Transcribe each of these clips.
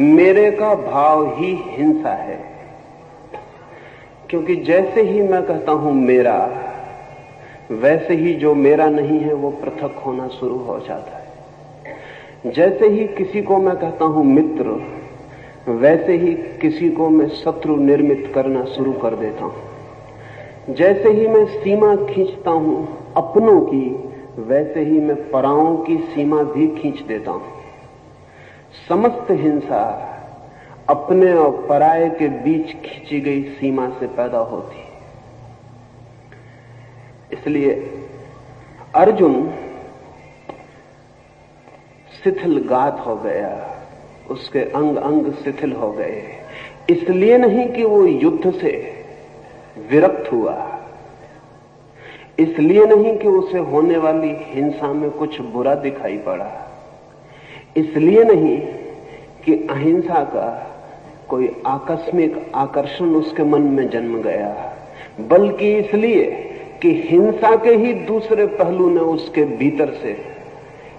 मेरे का भाव ही हिंसा है, क्योंकि जैसे ही मैं कहता हूं मेरा, वैसे ही जो मेरा नहीं है वो पृथक होना शुरू हो जाता है। जैसे ही किसी को मैं कहता हूं मित्र, वैसे ही किसी को मैं शत्रु निर्मित करना शुरू कर देता हूं। जैसे ही मैं सीमा खींचता हूं अपनों की, वैसे ही मैं पराओं की सीमा भी खींच देता हूं। समस्त हिंसा अपने और पराये के बीच खींची गई सीमा से पैदा होती है। इसलिए अर्जुन शिथिलगात हो गया, उसके अंग अंग शिथिल हो गए। इसलिए नहीं कि वो युद्ध से विरक्त हुआ, इसलिए नहीं कि उसे होने वाली हिंसा में कुछ बुरा दिखाई पड़ा, इसलिए नहीं कि अहिंसा का कोई आकस्मिक आकर्षण उसके मन में जन्म गया, बल्कि इसलिए कि हिंसा के ही दूसरे पहलू ने उसके भीतर से,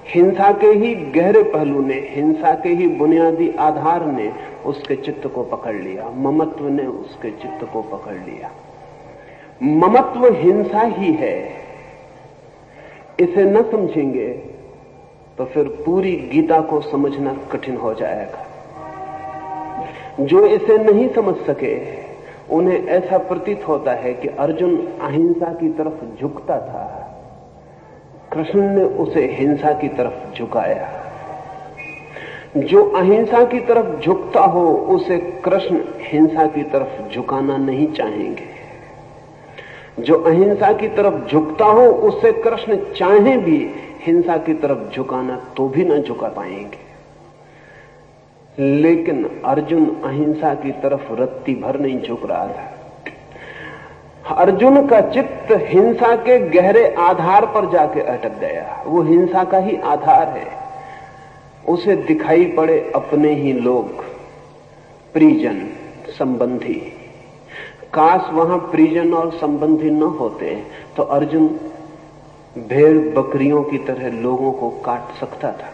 हिंसा के ही गहरे पहलू ने, हिंसा के ही बुनियादी आधार ने उसके चित्त को पकड़ लिया। ममत्व ने उसके चित्त को पकड़ लिया। ममत्व हिंसा ही है। इसे न समझेंगे तो फिर पूरी गीता को समझना कठिन हो जाएगा। जो इसे नहीं समझ सके उन्हें ऐसा प्रतीत होता है कि अर्जुन अहिंसा की तरफ झुकता था, कृष्ण ने उसे हिंसा की तरफ झुकाया। जो अहिंसा की तरफ झुकता हो उसे कृष्ण हिंसा की तरफ झुकाना नहीं चाहेंगे। जो अहिंसा की तरफ झुकता हो उसे कृष्ण चाहे भी हिंसा की तरफ झुकाना तो भी न झुका पाएंगे। लेकिन अर्जुन अहिंसा की तरफ रत्ती भर नहीं झुक रहा था। अर्जुन का चित्त हिंसा के गहरे आधार पर जाके अटक गया। वो हिंसा का ही आधार है। उसे दिखाई पड़े अपने ही लोग, परिजन, संबंधी। काश वहां परिजन और संबंधी न होते तो अर्जुन भेड़ बकरियों की तरह लोगों को काट सकता था।